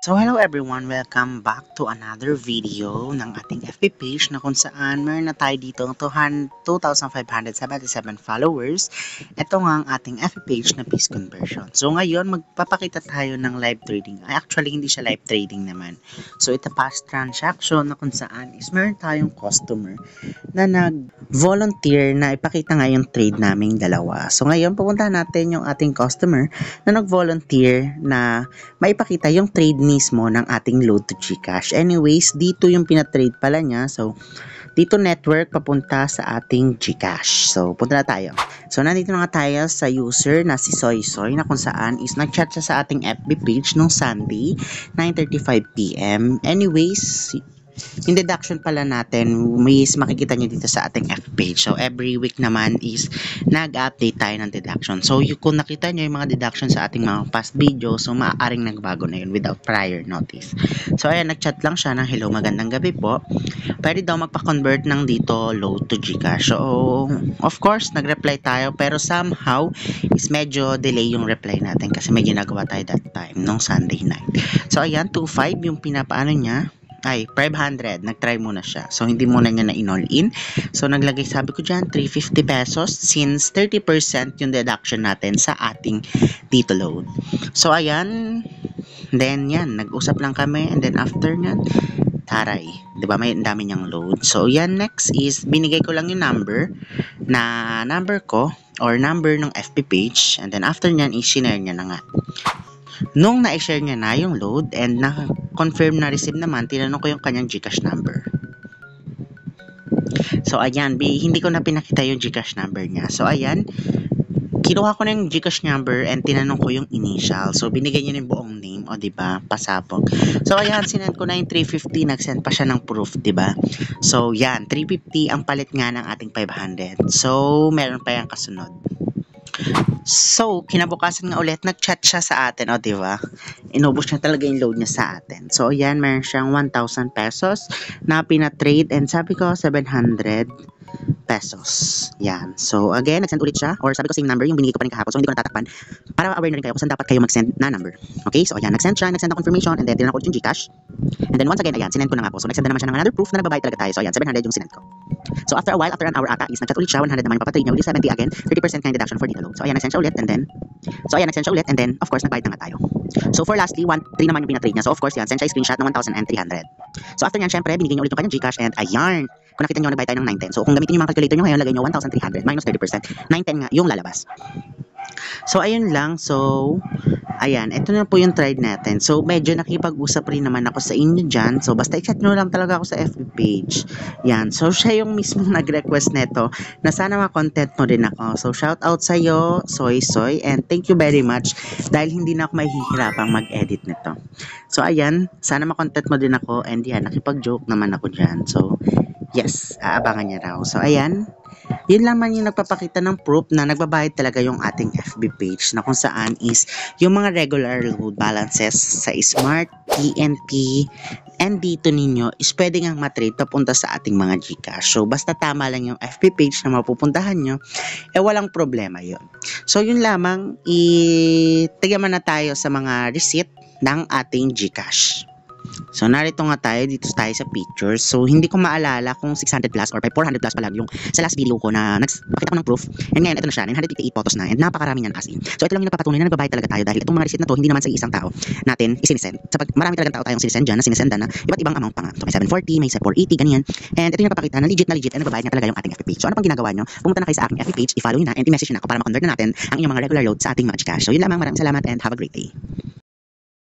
So hello everyone, welcome back to another video ng ating FB page na kung saan meron na tayo dito 2,577 followers. Ito nga ang ating FB page na piece conversion. So ngayon magpapakita tayo ng live trading. Actually hindi siya live trading naman. So ito past transaction na kung saan is meron tayong customer na nag-volunteer na ipakita nga yung trade naming dalawa. So ngayon pupunta natin yung ating customer na nag-volunteer na maipakita yung trade mismo ng ating load to GCash. Anyways, dito yung pinatrade pala niya. So, dito network papunta sa ating GCash. So, punta na tayo. So, nandito na nga tayo sa user na si Soy Soy na kung saan is nag-chat siya sa ating FB page nung Sunday, 9:35 PM. Anyways, yung deduction pala natin, makikita nyo dito sa ating FB page. So, every week naman is nag-update tayo ng deduction. So, kung nakita nyo yung mga deduction sa ating mga past video, so maaaring nagbago na yun without prior notice. So, ayan, nag-chat lang siya ng hello, magandang gabi po. Pwede daw magpa-convert ng dito load to GCash. So, of course, nag-reply tayo, pero somehow is medyo delay yung reply natin kasi may ginagawa tayo that time, nung Sunday night. So, ayan, 2.5 yung pinapaano niya. Ay, 500. Nag-try muna siya. So, hindi muna niya na in-all in. So, naglagay, sabi ko dyan, 350 pesos since 30% yung deduction natin sa ating dito load. So, ayan. Then, yan. Nag-usap lang kami. And then, after nyan, taray. Diba? May dami niyang load. So, yan. Next is, binigay ko lang yung number ko or number ng FB page. And then, after nyan, i-share niya na nga. Nung na-share niya na yung load and na-confirm na receive naman, tinanong ko yung kanyang GCash number. So, ayan, hindi ko na pinakita yung GCash number niya. So, ayan, kinuha ko na yung GCash number and tinanong ko yung initial. So, binigay niya yung buong name, o diba, pasabog. So, ayan, sinend ko na yung 350, nag-send pa siya ng proof, diba? So, yan, 350 ang palit nga ng ating 500. So, meron pa yung kasunod. So, kinabukasan nga ulit, nag-chat siya sa atin, o diba? Inubos niya talaga yung load niya sa atin. So, ayan, meron siyang 1,000 pesos na pinatrade and sabi ko 700 pesos. Yan. So, again, nag-send ulit siya or sabi ko same number yung binigay ko pa rin kahapon. So, hindi ko natatakpan para aware na rin kayo kung saan dapat kayo mag-send na number. Okay? So, ayan, nag-send siya, nag-send na confirmation and then tinanong ko ulit yung GCash. And then, once again, ayan, sinend ko na nga po. So, nag-send na naman siya ng another proof na nagbabayad talaga tayo. So, ayan, 700 yung sinend ko. So, after a while, after an hour ata, is nag-chat ulit siya, 100 naman yung papatrade niya, ulit 70 again, 30% kind deduction for dito load. So, ayan, nag-send siya ulit and then, of course, nagbayad na nga tayo. So, for lastly, 1,300 naman yung pinatrade niya. So, of course, yan, send siya screenshot ng 1,300. So, after yan, syempre, binigay niya ulit yung kanyang GCash and ayan, kung nakita niyo, nagbayad tayo ng 910. So, kung gamitin niyo yung mga calculator niyo ngayon, lagay niyo 1,300 minus 30%. 910 nga yung lalabas. So, ayun lang. So, ayan, ito na po yung trade natin. So, medyo nakipag-usap rin naman ako sa inyo dyan. So, basta i-chat nyo lang talaga ako sa FB page. Yan. So, siya yung mismong nag-request neto na sana ma-content mo din ako. So, shout out sa'yo, Soy Soy. And thank you very much dahil hindi na ako mahihirapang mag-edit nito. So, ayan. Sana ma-content mo din ako. And yan, nakipag-joke naman ako dyan. So, yes, aabangan niya raw. So, ayan. Yun lang man yung nagpapakita ng proof na nagbabayad talaga yung ating FB page na kung saan is yung mga regular load balances sa Smart, PNP, and dito ninyo is pwede nga matrade papunta sa ating mga GCash. So, basta tama lang yung FB page na mapupuntahan nyo, walang problema yun. So, yun lamang, tigyaman na tayo sa mga receipt ng ating GCash. So, narito nga tayo, dito tayo sa pictures. So, hindi ko maalala kung 600 plus or 400 plus pala yung sa last video ko na nakita ko ng proof. And ngayon, ito na siya, 958 photos na and napakarami niyan as in. So, ito lang yung nagpapatunay na nagbabayad talaga tayo dahil itong mga receipt na to, hindi naman sa isang tao natin isinisend. So, marami talagang tao tayong sinisend dyan, na sinisendan na iba't ibang amount pa nga. So, may 740, may 480, ganyan. And ito yung nagpapakita na legit and nagbabayad nga talaga yung ating FB page. So, ano pang ginagawa nyo? Pumunta na kayo sa aking FB page, i-follow nyo na and i-message nyo na ako para ma-convert na natin ang inyong mga regular load sa ating mga GCash. So, yun lamang, maraming salamat and have a great day.